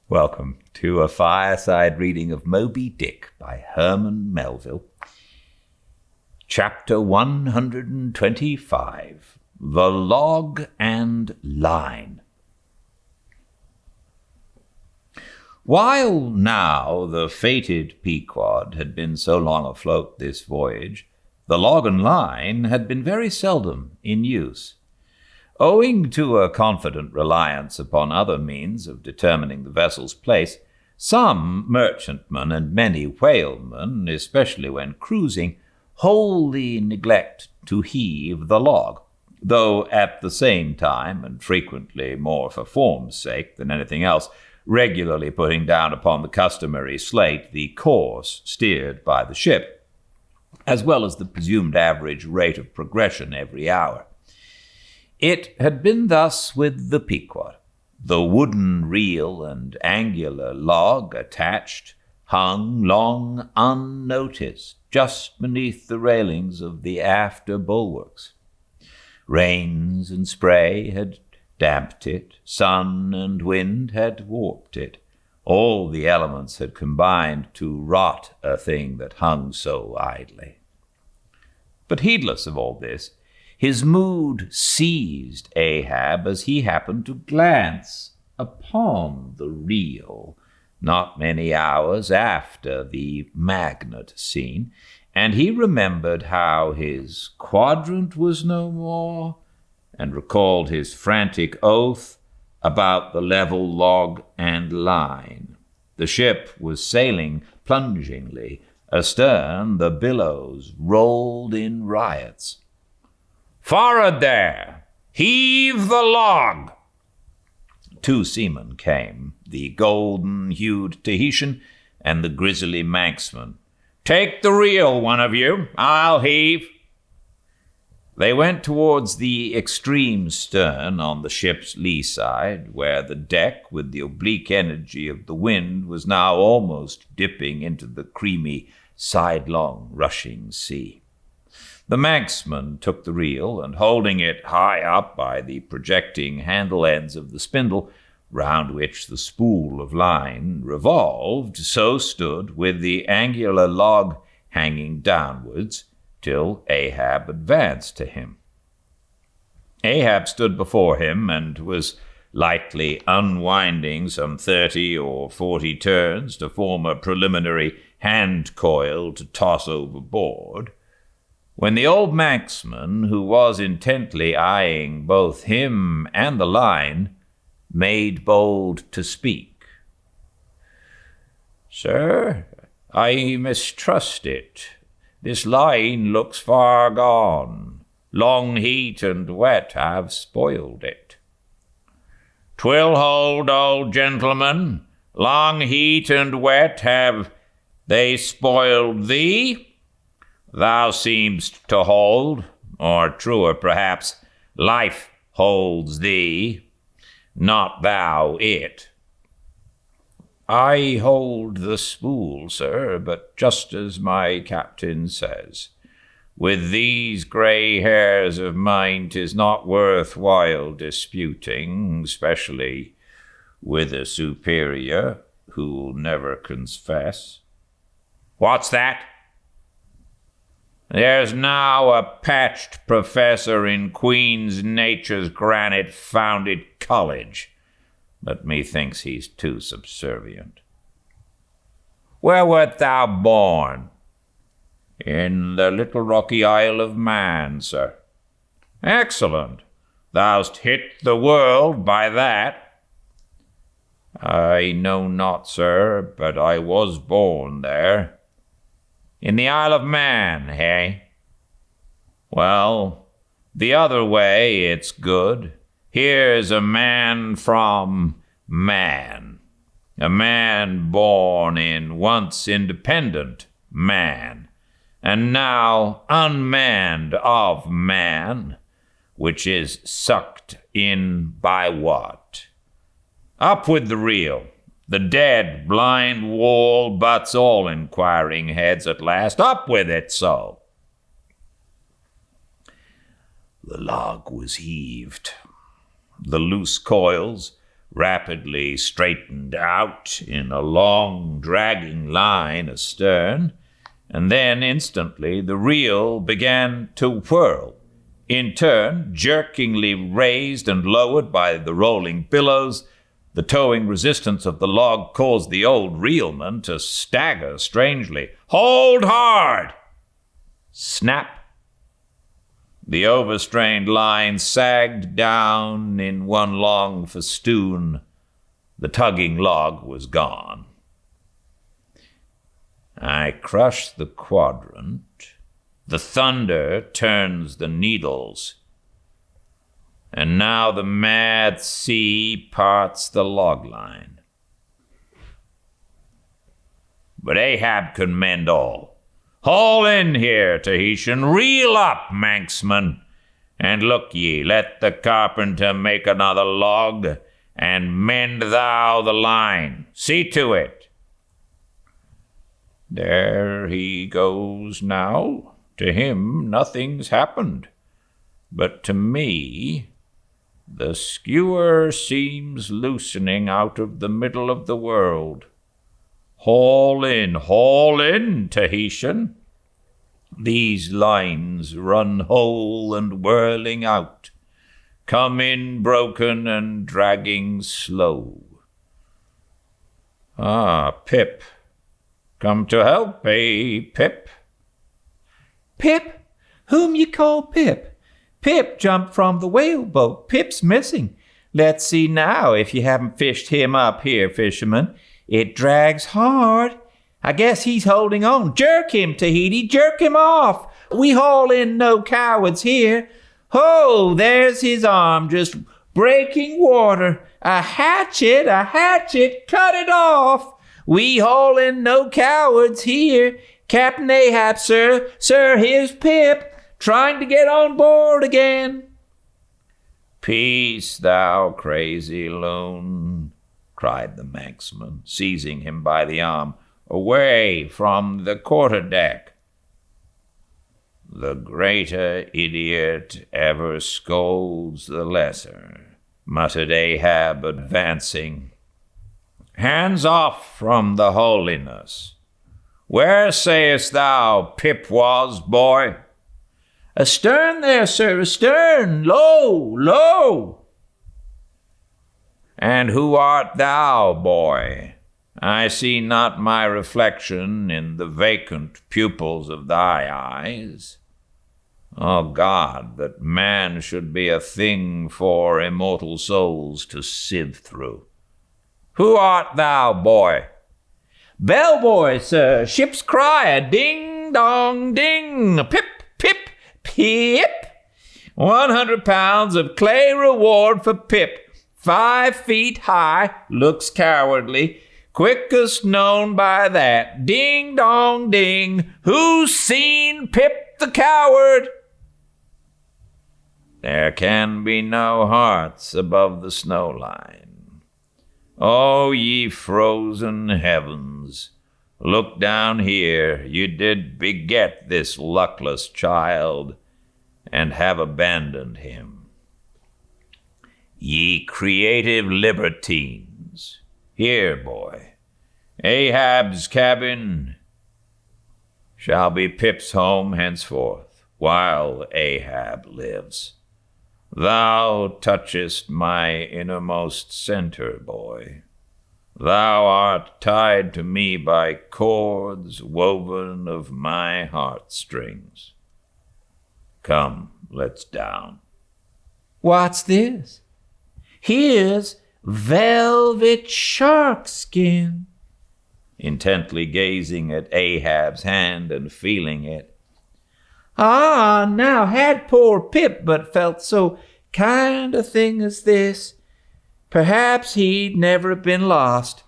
Welcome to a fireside reading of Moby Dick by Herman Melville. Chapter 125, The Log and Line. While now the fated Pequod had been so long afloat this voyage, the log and line had been very seldom in use. Owing to a confident reliance upon other means of determining the vessel's place, some merchantmen and many whalemen, especially when cruising, wholly neglect to heave the log, though at the same time, and frequently more for form's sake than anything else, regularly putting down upon the customary slate the course steered by the ship, as well as the presumed average rate of progression every hour. It had been thus with the Pequod. The wooden reel and angular log attached hung long unnoticed just beneath the railings of the after bulwarks. Rains and spray had damped it, sun and wind had warped it. All the elements had combined to rot a thing that hung so idly. But heedless of all this, his mood seized Ahab as he happened to glance upon the reel not many hours after the magnet scene, and he remembered how his quadrant was no more, and recalled his frantic oath about the level log and line. The ship was sailing plungingly. Astern, the billows rolled in riots. "Forward there! Heave the log!" Two seamen came, the golden-hued Tahitian and the grizzly Manxman. "Take the reel, one of you. I'll heave." They went towards the extreme stern on the ship's lee side, where the deck, with the oblique energy of the wind, was now almost dipping into the creamy, sidelong, rushing sea. The Manxman took the reel, and holding it high up by the projecting handle ends of the spindle, round which the spool of line revolved, so stood with the angular log hanging downwards, till Ahab advanced to him. Ahab stood before him, and was lightly unwinding some 30 or 40 turns to form a preliminary hand coil to toss overboard, when the old Manxman, who was intently eyeing both him and the line, made bold to speak. "Sir, I mistrust it. This line looks far gone. Long heat and wet have spoiled it." "'Twill hold, old gentleman. Long heat and wet have they spoiled thee? Thou seemst to hold, or truer perhaps, life holds thee, not thou it." "I hold the spool, sir, but just as my captain says. With these grey hairs of mine 'tis not worth while disputing, especially with a superior who'll never confess." "What's that?" "There's now a patched professor in Queen's Nature's granite-founded college, but methinks he's too subservient." "Where wert thou born?" "In the little rocky Isle of Man, sir." "Excellent. Thou'st hit the world by that." "I know not, sir, but I was born there." "In the Isle of Man, hey? Well, the other way it's good. Here's a man from Man, a man born in once independent Man, and now unmanned of man, which is sucked in by what? Up with the reel. The dead, blind wall butts all inquiring heads at last. Up with it, so. The log was heaved. The loose coils, rapidly straightened out in a long, dragging line astern, and then instantly the reel began to whirl, in turn jerkingly raised and lowered by the rolling billows. The towing resistance of the log caused the old reelman to stagger strangely. "Hold hard!" Snap! The overstrained line sagged down in one long festoon. The tugging log was gone. I crush the quadrant. The thunder turns the needles. And now the mad sea parts the log line. But Ahab can mend all. "Haul in here, Tahitian, reel up, Manxman, and look ye, let the carpenter make another log, and mend thou the line. See to it." There he goes now. To him nothing's happened, but to me the skewer seems loosening out of the middle of the world. Haul in, Tahitian. These lines run whole and whirling out, come in broken and dragging slow. Ah, Pip, come to help, eh, Pip? "Pip? Whom ye call Pip? Pip jumped from the whaleboat. Pip's missing. Let's see now if you haven't fished him up here, fisherman. It drags hard. I guess he's holding on. Jerk him, Tahiti, jerk him off. We haul in no cowards here. Ho, there's his arm just breaking water. A hatchet, cut it off. We haul in no cowards here. Captain Ahab, sir, here's Pip, trying to get on board again." "Peace, thou crazy loon," cried the Manxman, seizing him by the arm. "Away from the quarterdeck." "The greater idiot ever scolds the lesser," muttered Ahab, advancing. "Hands off from the holiness. Where sayest thou Pip was, boy?" "Astern there, sir, astern. Low. "And who art thou, boy? I see not my reflection in the vacant pupils of thy eyes. O God, that man should be a thing for immortal souls to sieve through. Who art thou, boy?" "Bellboy, sir, ship's crier, ding dong ding, pip, pip, pip. 100 pounds of clay reward for Pip, 5 feet high, looks cowardly, quickest known by that. Ding dong ding, who's seen Pip the coward?" There can be no hearts above the snow line. O ye frozen heavens, look down here. You did beget this luckless child, and have abandoned him. Ye creative libertines, here, boy, Ahab's cabin shall be Pip's home henceforth, while Ahab lives. Thou touchest my innermost center, boy. Thou art tied to me by cords woven of my heartstrings. Come, let's down. "What's this? Here's velvet shark skin." Intently gazing at Ahab's hand and feeling it. "Ah, now had poor Pip but felt so kind a thing as this, perhaps he'd never have been lost.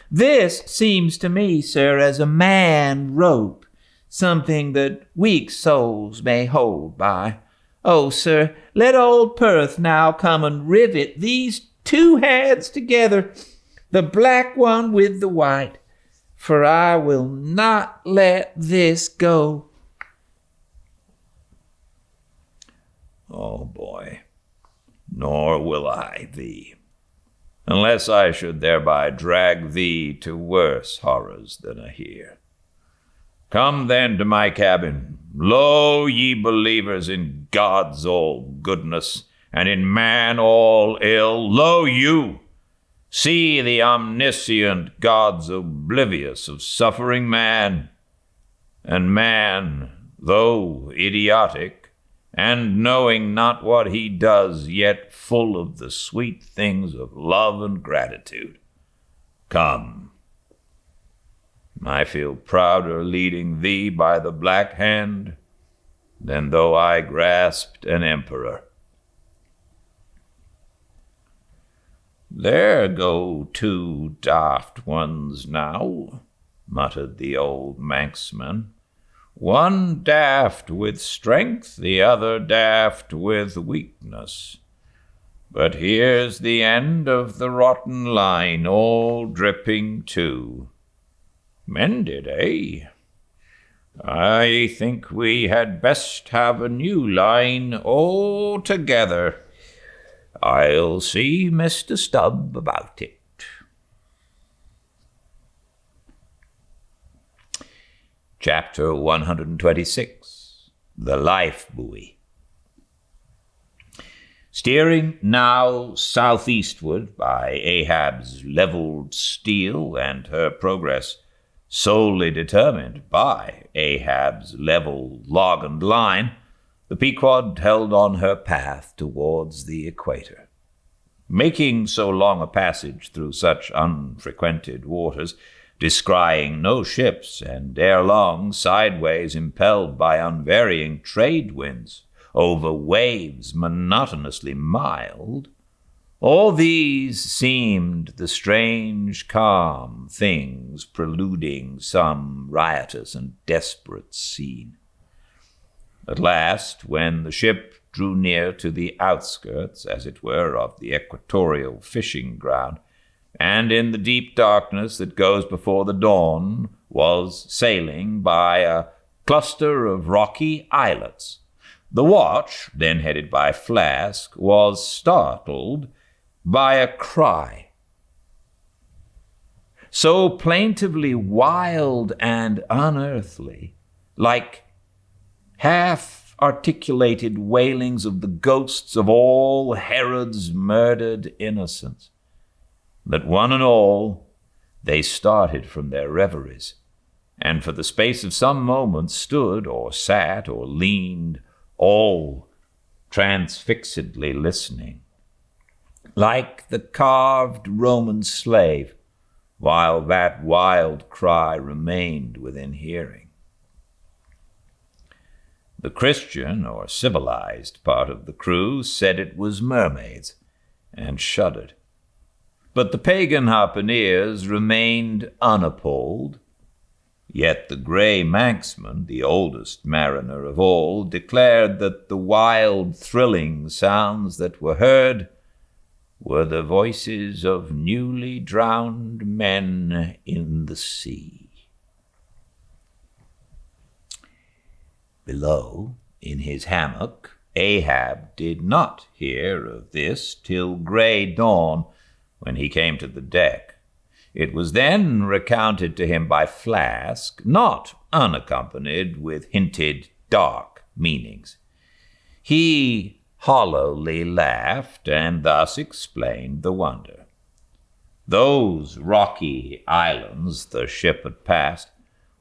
This seems to me, sir, as a man rope, something that weak souls may hold by. Oh, sir, let old Perth now come and rivet these 2 hands together, the black one with the white, for I will not let this go." Oh, boy, nor will I thee. unless I should thereby drag thee to worse horrors than are here. Come then to my cabin. Lo, ye believers in God's all goodness, and in man all ill, lo you! See the omniscient God's oblivious of suffering man, and man, though idiotic, and knowing not what he does, yet full of the sweet things of love and gratitude. Come. I feel prouder leading thee by the black hand than though I grasped an emperor. There go two daft ones now, muttered the old Manxman. One daft with strength, the other daft with weakness. But here's the end of the rotten line, all dripping too. Mended, eh? I think we had best have a new line altogether. I'll see Mr. Stubb about it. Chapter 126. The Life Buoy. Steering now southeastward by Ahab's leveled steel and her progress solely determined by Ahab's level log and line, the Pequod held on her path towards the equator. Making so long a passage through such unfrequented waters, descrying no ships, and ere long sideways impelled by unvarying trade winds over waves monotonously mild, all these seemed the strange calm things preluding some riotous and desperate scene. At last, when the ship drew near to the outskirts, as it were, of the equatorial fishing ground, and in the deep darkness that goes before the dawn was sailing by a cluster of rocky islets, the watch, then headed by Flask, was startled by a cry so plaintively wild and unearthly, like half-articulated wailings of the ghosts of all Herod's murdered innocents, that one and all they started from their reveries, and for the space of some moments stood or sat or leaned, all transfixedly listening, like the carved Roman slave, while that wild cry remained within hearing. The Christian or civilized part of the crew said it was mermaids, and shuddered. But the pagan harpooneers remained unappalled. Yet the Grey Manxman, the oldest mariner of all, declared that the wild, thrilling sounds that were heard were the voices of newly drowned men in the sea. Below, in his hammock, Ahab did not hear of this till grey dawn, when he came to the deck. It was then recounted to him by Flask, not unaccompanied with hinted dark meanings. He hollowly laughed, and thus explained the wonder. Those rocky islands the ship had passed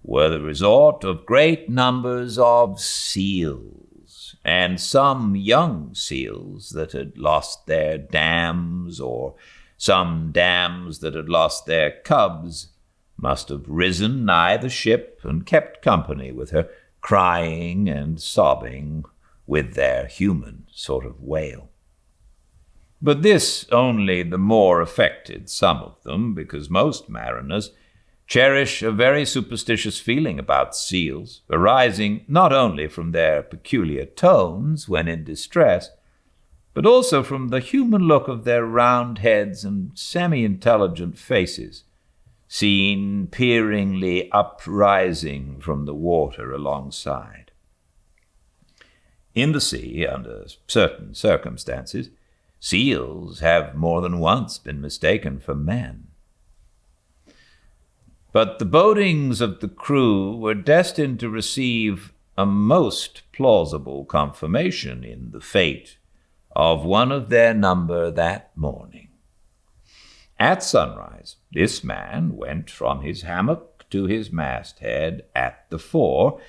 were the resort of great numbers of seals, and some young seals that had lost their dams, or some dams that had lost their cubs, must have risen nigh the ship and kept company with her, crying and sobbing with their human sort of wail. But this only the more affected some of them, because most mariners cherish a very superstitious feeling about seals, arising not only from their peculiar tones when in distress, but also from the human look of their round heads and semi-intelligent faces, seen peeringly uprising from the water alongside. In the sea, under certain circumstances, Seals have more than once been mistaken for men. But the bodings of the crew were destined to receive a most plausible confirmation in the fate of one of their number that morning. At sunrise, this man went from his hammock to his masthead at the fore,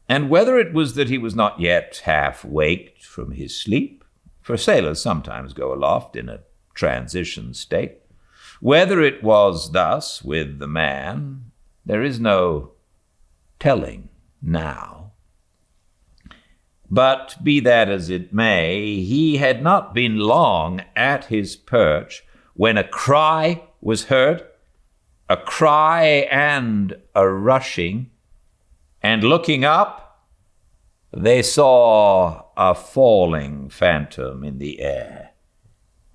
and whether it was that he was not yet half waked from his sleep, for sailors sometimes go aloft in a transition state, whether it was thus with the man, there is no telling now. But be that as it may, he had not been long at his perch when a cry was heard, a cry and a rushing, and looking up, they saw a falling phantom in the air,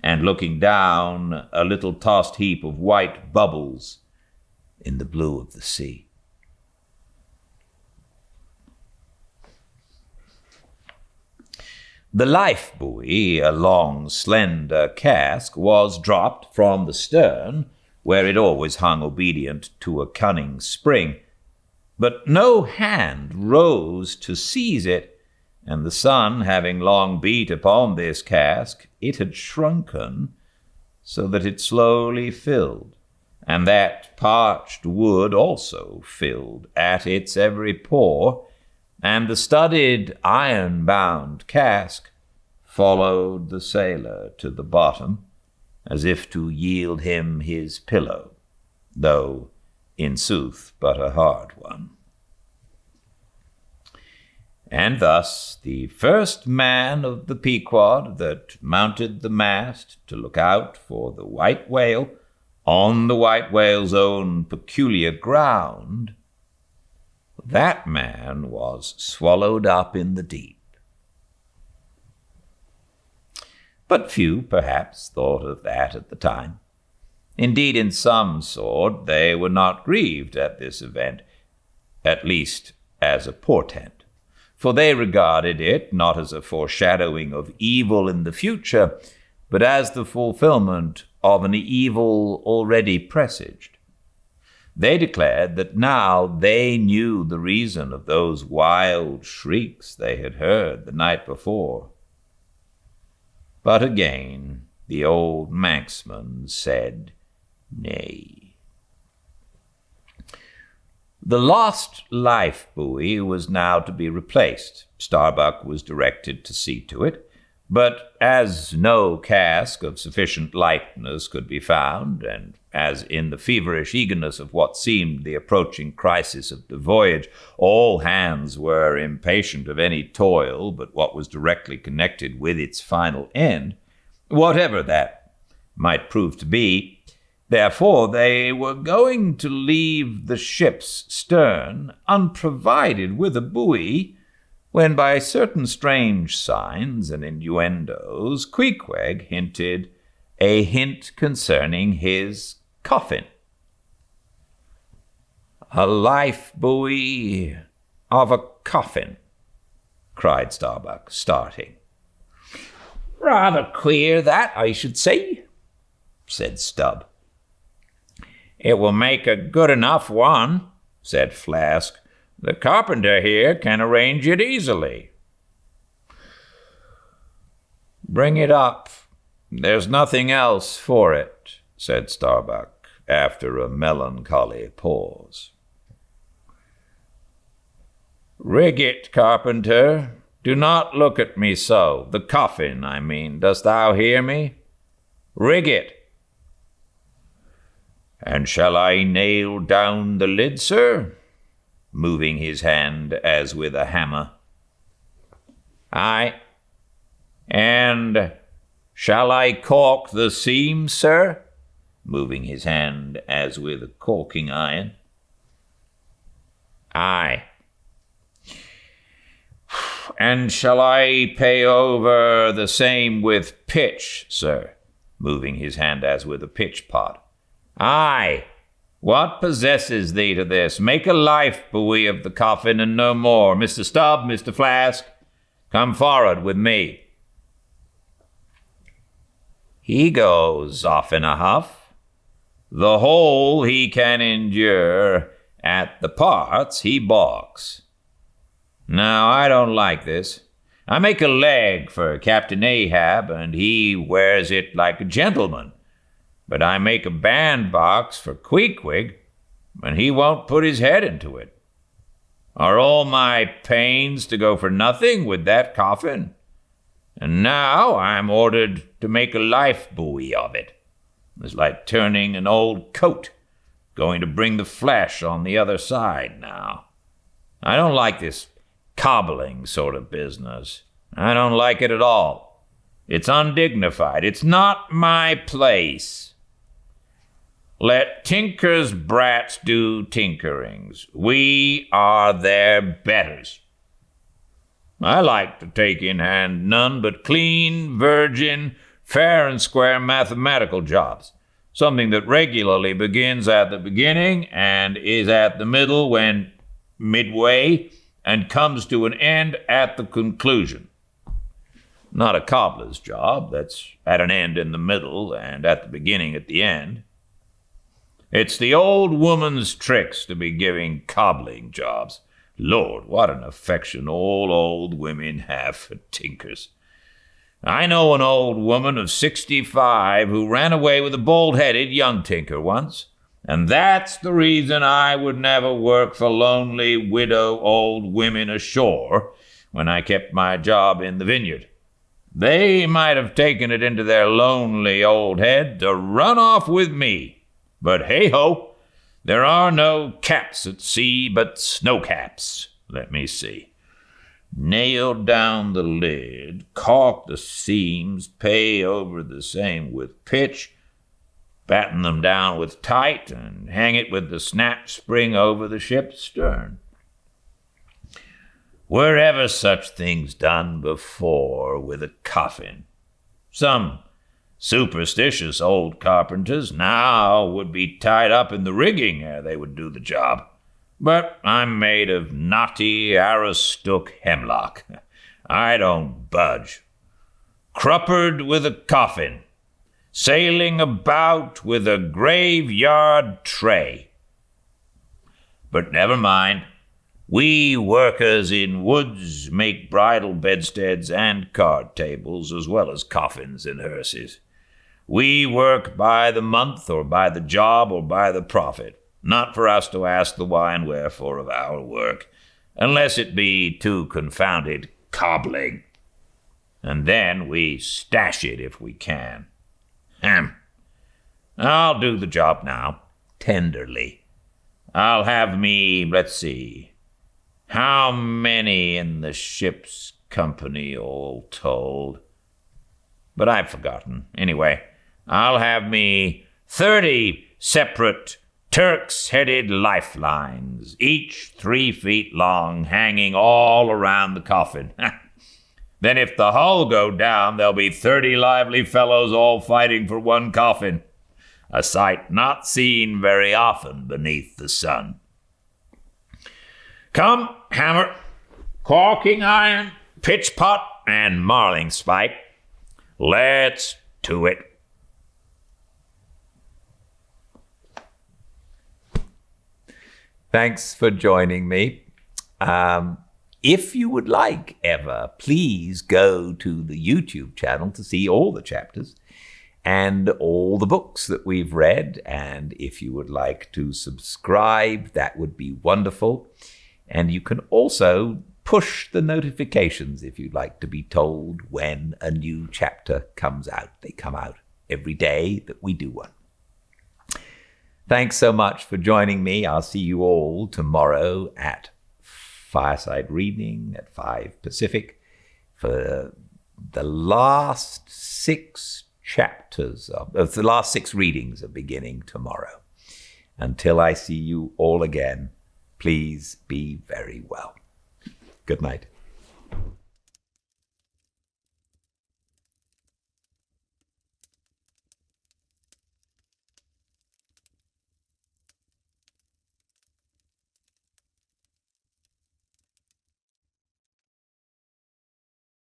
and looking down, a little tossed heap of white bubbles in the blue of the sea. The life buoy, a long, slender cask, was dropped from the stern, where it always hung obedient to a cunning spring. But no hand rose to seize it, and the sun having long beat upon this cask, it had shrunken so that it slowly filled, and that parched wood also filled at its every pore, and the studded iron-bound cask followed the sailor to the bottom, as if to yield him his pillow, though in sooth but a hard one. And thus the first man of the Pequod that mounted the mast to look out for the white whale on the white whale's own peculiar ground, that man was swallowed up in the deep. But few, perhaps, thought of that at the time. Indeed, in some sort, they were not grieved at this event, at least as a portent, for they regarded it not as a foreshadowing of evil in the future, but as the fulfillment of an evil already presaged. They declared that now they knew the reason of those wild shrieks they had heard the night before. But again the old Manxman said nay. The lost life buoy was now to be replaced. Starbuck was directed to see to it, but as no cask of sufficient lightness could be found, and as in the feverish eagerness of what seemed the approaching crisis of the voyage, all hands were impatient of any toil but what was directly connected with its final end, whatever that might prove to be, therefore they were going to leave the ship's stern unprovided with a buoy, when by certain strange signs and innuendos Queequeg hinted a hint concerning his coffin. "A life buoy of a coffin," cried Starbuck, starting. "Rather queer that, I should say," said Stubb. "It will make a good enough one," said Flask. "The carpenter here can arrange it easily." "Bring it up. There's nothing else for it," said Starbuck, after a melancholy pause. "Rig it, carpenter. Do not look at me so. The coffin, I mean. Dost thou hear me? Rig it." "And shall I nail down the lid, sir?" moving his hand as with a hammer. "Aye. And shall I caulk the seam, sir?" moving his hand as with a caulking iron. "Aye. And shall I pay over the same with pitch, sir?" moving his hand as with a pitch pot. "Aye. What possesses thee to this? Make a life buoy of the coffin and no more. Mr. Stubb, Mr. Flask, come forward with me." he goes off in a huff. The whole he can endure, at the parts he balks. Now, I don't like this. I make a leg for Captain Ahab, and he wears it like a gentleman. But I make a bandbox for Queequeg, and he won't put his head into it. Are all my pains to go for nothing with that coffin? And now I'm ordered to make a life buoy of it. It's like turning an old coat, going to bring the flesh on the other side now. I don't like this cobbling sort of business. I don't like it at all. It's undignified. It's not my place. Let tinkers' brats do tinkerings. We are their betters. I like to take in hand none but clean, virgin, fair and square mathematical jobs, something that regularly begins at the beginning and is at the middle when midway and comes to an end at the conclusion. Not a cobbler's job that's at an end in the middle and at the beginning at the end. It's the old woman's tricks to be giving cobbling jobs. Lord, what an affection all old women have for tinkers. I know an old woman of 65 who ran away with a bald-headed young tinker once, and that's the reason I would never work for lonely widow old women ashore when I kept my job in the vineyard. They might have taken it into their lonely old head to run off with me. But hey-ho, there are no caps at sea but snow caps. Let me see. Nail down the lid, caulk the seams, pay over the same with pitch, batten them down with tight, and hang it with the snap spring over the ship's stern. Were ever such things done before with a coffin? Some superstitious old carpenters now would be tied up in the rigging ere they would do the job. But I'm made of knotty Aroostook hemlock. I don't budge. Cruppered with a coffin, sailing about with a graveyard tray. But never mind. We workers in woods make bridal bedsteads and card tables as well as coffins and hearses. We work by the month or by the job or by the profit, not for us to ask the why and wherefore of our work, unless it be too confounded cobbling. And then we stash it if we can. I'll do the job now, tenderly. I'll have me, let's see, how many in the ship's company all told? But I've forgotten. Anyway, I'll have me 30 separate Turk's-headed lifelines, each 3 feet long, hanging all around the coffin. Then if the hull go down, there'll be 30 lively fellows all fighting for one coffin, a sight not seen very often beneath the sun. Come, hammer, caulking iron, pitch pot, and marling spike. Let's to it. Thanks for joining me. If you would like ever, please go to the YouTube channel to see all the chapters and all the books that we've read. And if you would like to subscribe, that would be wonderful. And you can also push the notifications if you'd like to be told when a new chapter comes out. They come out every day that we do one. Thanks so much for joining me. I'll see you all tomorrow at Fireside Reading at 5 Pacific for the last 6 chapters of the last 6 readings are beginning tomorrow. Until I see you all again, please be very well. Good night.